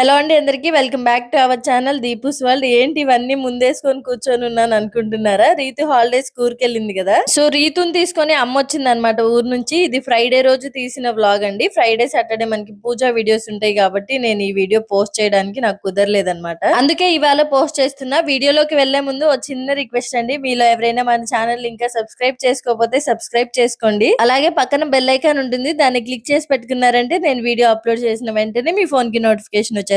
Hello అండి అందరికి welcome back to our channel Deepu's world. ఏంటి ఇవన్నీ ముందేసుకొని కూర్చొని ఉన్నాను అనుకుంటున్నారా? రీతు హాలిడేస్ ఊరికి వెళ్ళింది కదా, సో రీతుని తీసుకొని అమ్మ వచ్చింది అనమాట ఊరు నుంచి. ఇది ఫ్రైడే రోజు తీసిన వ్లాగ్ అండి. ఫ్రైడే సాటర్డే మనకి పూజా వీడియోస్ ఉంటాయి కాబట్టి నేను ఈ వీడియో పోస్ట్ చేయడానికి నాకు కుదరలేదన్నమాట. అందుకే ఇవాళ పోస్ట్ చేస్తున్నా. వీడియోలోకి వెళ్లే ముందు ఒక చిన్న రిక్వెస్ట్ అండి, మీలో ఎవరైనా మన ఛానల్ ఇంకా సబ్స్క్రైబ్ చేసుకోకపోతే సబ్స్క్రైబ్ చేసుకోండి. అలాగే పక్కన బెల్ ఐకాన్ ఉంటుంది, దాన్ని క్లిక్ చేసి పెట్టుకున్నారంటే నేను వీడియో అప్లోడ్ చేసిన వెంటనే మీ ఫోన్ కి నోటిఫికేషన్ వచ్చేస్తుంది.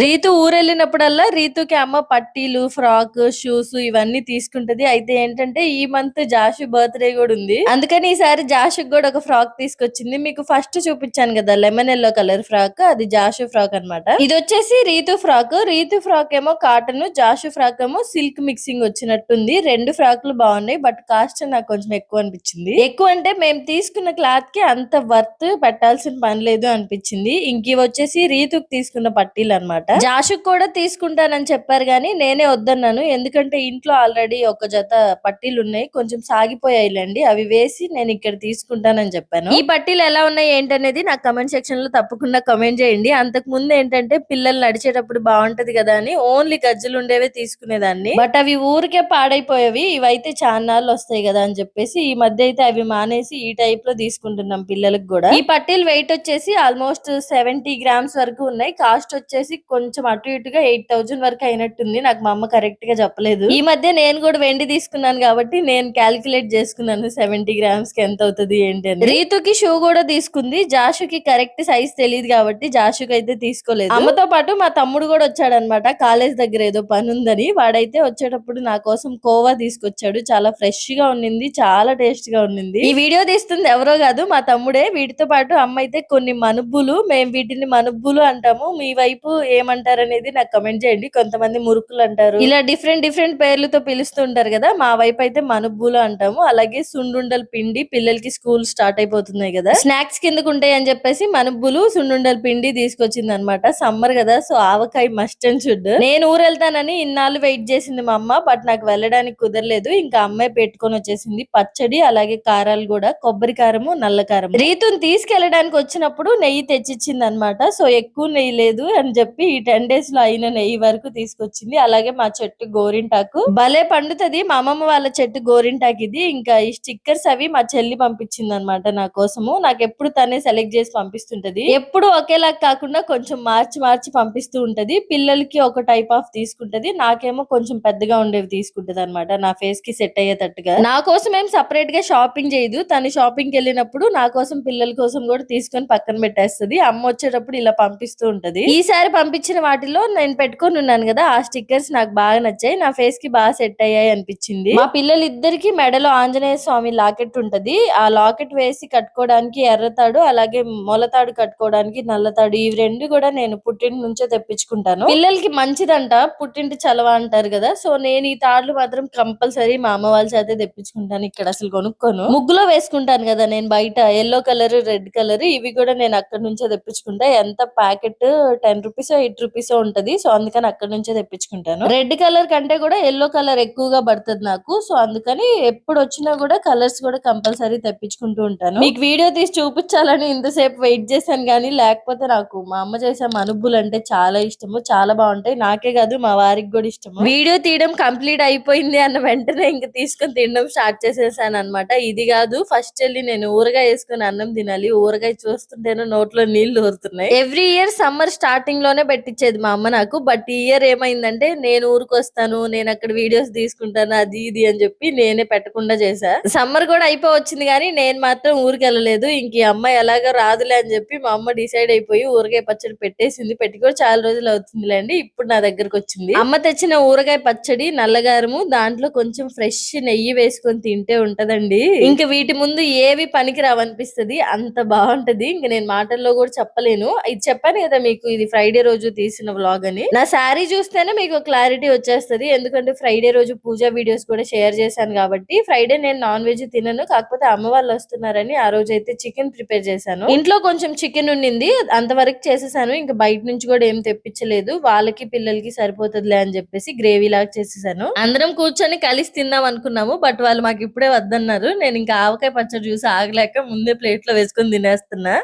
రీతు ఊరెళ్ళినప్పుడల్లా రీతుకి అమ్మ పట్టీలు, ఫ్రాక్, షూస్ ఇవన్నీ తీసుకుంటది. అయితే ఏంటంటే ఈ మంత్ జాషు బర్త్డే కూడా ఉంది, అందుకని ఈసారి జాషుకి కూడా ఒక ఫ్రాక్ తీసుకొచ్చింది. మీకు ఫస్ట్ చూపించాను కదా లెమన్ ఎల్లో కలర్ ఫ్రాక్, అది జాషు ఫ్రాక్ అన్నమాట. ఇది వచ్చేసి రీతు ఫ్రాక్. రీతు ఫ్రాక్ ఏమో కాటన్, జాషు ఫ్రాక్ ఏమో సిల్క్ మిక్సింగ్ వచ్చినట్టుంది. రెండు ఫ్రాక్లు బాగున్నాయి, బట్ కాస్ట్ నాకు కొంచెం ఎక్కువ అనిపించింది. ఎక్కువ అంటే మేము తీసుకున్న క్లాత్ కి అంత వర్త్ పెట్టాల్సిన పని లేదు అనిపించింది. ఇంక ఇవి వచ్చేసి రీతుకి తీసుకున్న పట్టీలు అన్నమాట. జాషుక్ కూడా తీసుకుంటానని చెప్పారు గానీ నేనే వద్దన్నాను, ఎందుకంటే ఇంట్లో ఆల్రెడీ ఒక జత పట్టీలు ఉన్నాయి, కొంచెం సాగిపోయాయిలేండి, అవి వేసి నేను ఇక్కడ తీసుకుంటానని చెప్పాను. ఈ పట్టీలు ఎలా ఉన్నాయి ఏంటనేది నాకు కమెంట్ సెక్షన్ లో తప్పకుండా కమెంట్ చేయండి. అంతకు ముందు ఏంటంటే పిల్లలు నడిచేటప్పుడు బాగుంటది కదా అని ఓన్లీ గజ్జలు ఉండేవే తీసుకునేదాన్ని, బట్ అవి ఊరికే పాడైపోయేవి. ఇవైతే చాన్నాళ్ళు వస్తాయి కదా అని చెప్పేసి ఈ మధ్య అయితే అవి మానేసి ఈ టైప్ లో తీసుకుంటున్నాం పిల్లలకు కూడా. ఈ పట్టీలు వెయిట్ వచ్చేసి ఆల్మోస్ట్ 70 గ్రామ్స్ వరకు ఉన్నాయి. కాస్ట్ వచ్చేసి కొంచెం అటు ఇటుగా 8000 వరకు అయినట్టుంది, నాకు మా అమ్మ కరెక్ట్ గా చెప్పలేదు. ఈ మధ్య నేను కూడా వెండి తీసుకున్నాను కాబట్టి నేను క్యాలిక్యులేట్ చేసుకున్నాను 70 గ్రామ్స్ కి ఎంత అవుతుంది ఏంటి అని. రీతుకి షూ కూడా తీసుకుంది. జాషుకి కరెక్ట్ సైజ్ తెలియదు కాబట్టి జాషుకి అయితే తీసుకోలేదు. అమ్మతో పాటు మా తమ్ముడు కూడా వచ్చాడనమాట, కాలేజ్ దగ్గర ఏదో పని ఉందని. వాడైతే వచ్చేటప్పుడు నా కోసం కోవా తీసుకొచ్చాడు, చాలా ఫ్రెష్ గా ఉన్నింది, చాలా టేస్ట్ గా ఉన్నింది. ఈ వీడియో తీస్తుంది ఎవరో కాదు మా తమ్ముడే. వీటితో పాటు అమ్మ అయితే కొన్ని మనుబ్బులు, మేము వీటిని మనుబ్బులు అంటాము, మీ వైపు ఏమంటారు అనేది నాకు కమెంట్ చేయండి. కొంతమంది మురుకులు అంటారు, ఇలా డిఫరెంట్ డిఫరెంట్ పేర్లతో పిలుస్తుంటారు కదా, మా వైపు అయితే మనుబ్బులు అంటాము. అలాగే సుండుండల పిండి, పిల్లలకి స్కూల్ స్టార్ట్ అయిపోతున్నాయి కదా, స్నాక్స్ కిందకు ఉంటాయి అని చెప్పేసి మనుబ్బులు, సుండుండల పిండి తీసుకొచ్చింది అనమాట. సమ్మర్ కదా, so avakaya must and should. నేను ఊరు వెళ్తానని ఇన్నాళ్ళు వెయిట్ చేసింది మా అమ్మ, బట్ నాకు వెళ్ళడానికి కుదరలేదు. ఇంకా అమ్మాయి పెట్టుకొని వచ్చేసింది పచ్చడి, అలాగే కారాలు కూడా, కొబ్బరి కారము, నల్ల కారం. రీతుని తీసుకెళ్ళడానికి వచ్చినప్పుడు నెయ్యి తెచ్చిచ్చింది అనమాట. సో ఎక్కువ నెయ్యి లేదు అని చెప్పి ఈ 10 days లో అయిన నెయ్యి వరకు తీసుకొచ్చింది. అలాగే మా చెట్టు గోరింటాకు భలే పండుతది, మా అమ్మమ్మ వాళ్ళ చెట్టు గోరింటాకు ఇది. ఇంకా ఈ స్టిక్కర్స్ అవి మా చెల్లి పంపించింది అనమాట నా కోసము. నాకు ఎప్పుడు తనే సెలెక్ట్ చేసి పంపిస్తుంటది, ఎప్పుడు ఒకేలా కాకుండా కొంచెం మార్చి మార్చి పంపిస్తూ ఉంటది. పిల్లలకి ఒక టైప్ ఆఫ్ తీసుకుంటది, నాకేమో కొంచెం పెద్దగా ఉండేవి తీసుకుంటది అనమాట, నా ఫేస్ కి సెట్ అయ్యేటట్టుగా. నా కోసం ఏం సపరేట్ గా షాపింగ్ చేయదు, తను షాపింగ్ కి వెళ్ళినప్పుడు నా కోసం పిల్లల కోసం కూడా తీసుకొని పక్కన పెట్టేస్తుంది. అమ్మ వచ్చేటప్పుడు ఇలా పంపిస్తూ ఉంటది. ఈసారి పంపించిన వాటిలో నేను పెట్టుకొని ఉన్నాను కదా, ఆ స్టిక్కర్స్ నాకు బాగా నచ్చాయి, నా ఫేస్ కి బాగా సెట్ అయ్యాయి అనిపించింది. మా పిల్లలిద్దరికి మెడలో ఆంజనేయ స్వామి లాకెట్ ఉంటది, ఆ లాకెట్ వేసి కట్టుకోవడానికి ఎర్రతాడు, అలాగే మొలతాడు కట్టుకోవడానికి నల్లతాడు, ఇవి రెండు కూడా నేను పుట్టింటి నుంచే తెప్పించుకుంటాను. పిల్లలకి మంచిదంట పుట్టింటి చలవ అంటారు కదా, సో నేను ఈ తాడులు మాత్రం కంపల్సరీ మా అమ్మ వాళ్ళ చేతే తెప్పించుకుంటాను. ఇక్కడ అసలు కొనుక్కోను, ముగ్గులో వేసుకుంటాను కదా నేను బయట, ఎల్లో కలర్, రెడ్ కలర్, ఇవి కూడా నేను అక్కడ నుంచే తెప్పించుకుంటా. ఎంత ప్యాకెట్ 10 రూపీస్ 8 రూపీస్ ఉంటది, సో అందుకని అక్కడ నుంచే తెప్పించుకుంటాను. రెడ్ కలర్ కంటే కూడా ఎల్లో కలర్ ఎక్కువగా పడుతుంది నాకు, సో అందుకని ఎప్పుడు వచ్చినా కూడా కలర్స్ కూడా కంపల్సరీ తెప్పించుకుంటూ ఉంటాను. మీకు వీడియో తీసి చూపించాలని ఇంతసేపు వెయిట్ చేశాను కానీ, లేకపోతే నాకు మా అమ్మ చేసే మనుబ్బులు అంటే చాలా ఇష్టము, చాలా బాగుంటాయి. నాకే కాదు మా వారికి కూడా ఇష్టము. వీడియో తీయడం కంప్లీట్ అయిపోయింది అన్న వెంటనే ఇంకా తీసుకొని తినడం స్టార్ట్ చేసేసాను అనమాట. ఇది కాదు ఫస్ట్ వెళ్ళి నేను ఊరగాయ వేసుకుని అన్నం తినాలి, ఊరగాయ చూస్తుంటేనే నోట్లో నీళ్లు ఊరుతున్నాయి. ఎవ్రీ ఇయర్ సమ్మర్ స్టార్టింగ్ లోనే పెట్టించేది మా అమ్మ నాకు, బట్ ఈ ఇయర్ ఏమైందంటే నేను ఊరికి వస్తాను, నేను అక్కడ వీడియోస్ తీసుకుంటాను, అది ఇది అని చెప్పి నేనే పెట్టకుండా చేసా. సమ్మర్ కూడా అయిపోవచ్చింది కానీ నేను మాత్రం ఊరికి వెళ్ళలేదు. ఇంక ఈ అమ్మాయి ఎలాగో రాదులే అని చెప్పి మా అమ్మ డిసైడ్ అయిపోయి ఊరగాయ పచ్చడి పెట్టేసింది. పెట్టి కూడా చాలా రోజులు అవుతుందిలేండి, ఇప్పుడు నా దగ్గరకు వచ్చింది. అమ్మ తెచ్చిన ఊరగాయ పచ్చడి, నల్లగారము, దాంట్లో కొంచెం ఫ్రెష్ నెయ్యి వేసుకొని తింటే ఉంటదండి, ఇంకా వీటి ముందు ఏవి పనికి రావనిపిస్తుంది, అంత బాగుంటది. ఇంక నేను మాటల్లో కూడా చెప్పలేను. ఇది చెప్పాను కదా మీకు, ఇది ఫ్రైడే రోజు తీసిన వ్లాగ్ అని. నా శారీ చూస్తేనే మీకు క్లారిటీ వచ్చేస్తది, ఎందుకంటే ఫ్రైడే రోజు పూజా వీడియోస్ కూడా షేర్ చేశాను కాబట్టి. ఫ్రైడే నేను నాన్ వెజ్ తినను, కాకపోతే అమ్మ వాళ్ళు వస్తున్నారని ఆ రోజు అయితే చికెన్ ప్రిపేర్ చేశాను. ఇంట్లో కొంచెం చికెన్ ఉండింది, అంతవరకు చేసేసాను. ఇంకా బయట నుంచి కూడా ఏం తెప్పించలేదు, వాళ్ళకి పిల్లలకి సరిపోతుందిలే అని చెప్పేసి గ్రేవీ లాగా చేసేసాను. అందరం కూర్చొని కలిసి తిందాం అనుకున్నాము, బట్ వాళ్ళు మాకు ఇప్పుడే వద్దన్నారు. నేను ఇంకా ఆవకాయ పచ్చడి చూసి ఆగలేక ముందే ప్లేట్ లో వేసుకొని తినేస్తున్నా.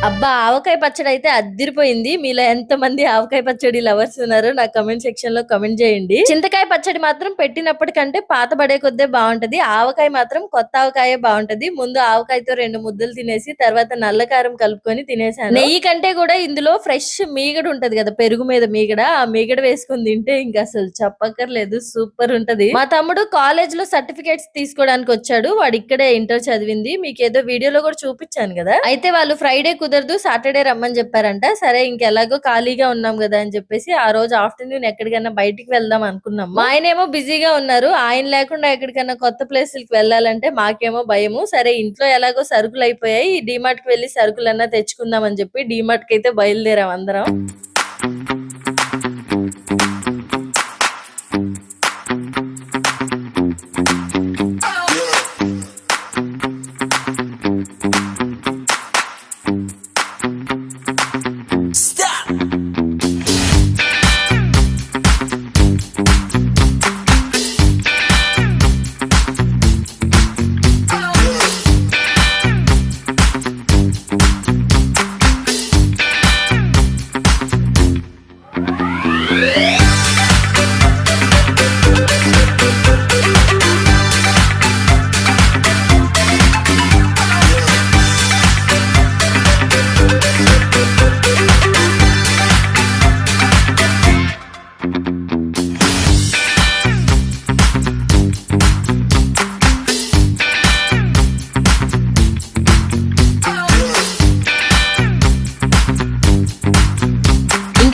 అబ్బా! ఆవకాయ పచ్చడి అయితే అద్దిరిపోయింది. మీలో ఎంతమంది ఆవకాయ పచ్చడి లవర్స్ ఉన్నారో నాకు కామెంట్ సెక్షన్‌లో కామెంట్ చేయండి. చింతకాయ పచ్చడి మాత్రం పెట్టినప్పటికంటే పాత పడే కొద్దే బావుంటది. ఆవకాయ మాత్రం కొత్త ఆవకాయే బావుంటది. ముందు ఆవకాయతో 2 ముద్దలు తినేసి తర్వాత నల్ల కారం కలుపుకొని తినేసాను. నెయ్యి కంటే కూడా ఇందులో ఫ్రెష్ మీగడ ఉంటది కదా! పెరుగు మీద మీగడ. ఆ మీగడ వేసుకొని తింటే ఇంక అసలు చెప్పక్కర్లేదు. సూపర్ ఉంటది. మా తమ్ముడు కాలేజ్‌లో సర్టిఫికేట్స్ తీసుకోవడానికి వచ్చాడు. వాడు ఇక్కడే ఇంటర్ చదివింది. మీకేదో వీడియోలో కూడా చూపించాను కదా! అయితే వాళ్ళు ఫ్రైడే కుదరదు సాటర్డే రమ్మని చెప్పారంట. సరే ఇంకెలాగో ఖాళీగా ఉన్నాం గదా అని చెప్పేసి ఆ రోజు ఆఫ్టర్‌నూన్ ఎక్కడికైనా బయటికి వెళ్దాం అనుకున్నాము. మా ఆయనేమో బిజీగా ఉన్నారు. ఆయన లేకుండా ఎక్కడికైనా కొత్త ప్లేసులకి వెళ్ళాలంటే మాకేమో భయము. సరే ఇంట్లో ఎలాగో సరుకులయిపోయాయి. డీమార్ట్‌కి వెళ్లి సరుకులన్నా తెచ్చుకుందాం అని చెప్పి డీమార్ట్‌కయితే బయలుదేరాం అందరం.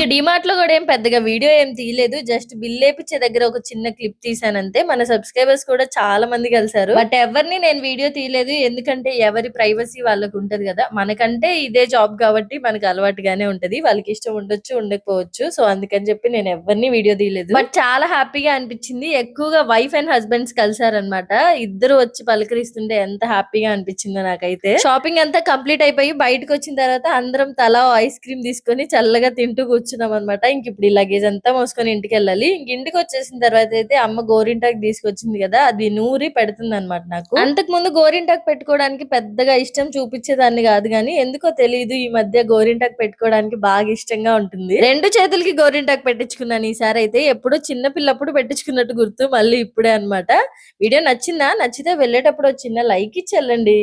డీమార్ట్ లో కూడా ఏం పెద్దగా వీడియో ఏం తీయలేదు. జస్ట్ బిల్ ఏపిచ్చే దగ్గర ఒక చిన్న క్లిప్ తీసానంతే. మన సబ్స్క్రైబర్స్ కూడా చాలా మంది కలిసారు. బట్ ఎవరిని నేను వీడియో తీయలేదు. ఎందుకంటే ఎవరి ప్రైవసీ వాళ్ళకు ఉంటది కదా. మనకంటే ఇదే జాబ్ కాబట్టి మనకు అలవాటుగానే ఉంటది. వాళ్ళకి ఇష్టం ఉండొచ్చు ఉండకపోవచ్చు. సో అందుకని చెప్పి నేను ఎవరిని వీడియో తీయలేదు. బట్ చాలా హ్యాపీగా అనిపించింది. ఎక్కువగా వైఫ్ అండ్ హస్బెండ్స్ కలిసారనమాట. ఇద్దరు వచ్చి పలకరిస్తుంటే ఎంత హ్యాపీగా అనిపించిందో నాకైతే. షాపింగ్ అంతా కంప్లీట్ అయిపోయి బయటకు వచ్చిన తర్వాత అందరం తలా ఐస్ క్రీమ్ తీసుకొని చల్లగా తింటూ కూర్చున్నాం అనమాట. ఇంక ఇప్పుడు ఈ లగేజ్ అంతా మోసుకొని ఇంటికి వెళ్ళాలి. ఇంక ఇంటికి వచ్చేసిన తర్వాత అయితే అమ్మ గోరింటాకు తీసుకొచ్చింది కదా, అది నూరి పెడుతుంది అనమాట నాకు. అంతకు ముందు గోరింటాకు పెట్టుకోవడానికి పెద్దగా ఇష్టం చూపించేదాన్ని కాదు కానీ ఎందుకో తెలియదు ఈ మధ్య గోరింటాకు పెట్టుకోవడానికి బాగా ఇష్టంగా ఉంటుంది. 2 చేతులకి గోరింటాకు పెట్టించుకున్నాను ఈసారి అయితే. ఎప్పుడో చిన్న పిల్లప్పుడు పెట్టించుకున్నట్టు గుర్తు, మళ్ళీ ఇప్పుడే అనమాట. వీడియో నచ్చిందా? నచ్చితే వెళ్ళేటప్పుడు చిన్న లైక్ ఇచ్చి వెళ్ళండి.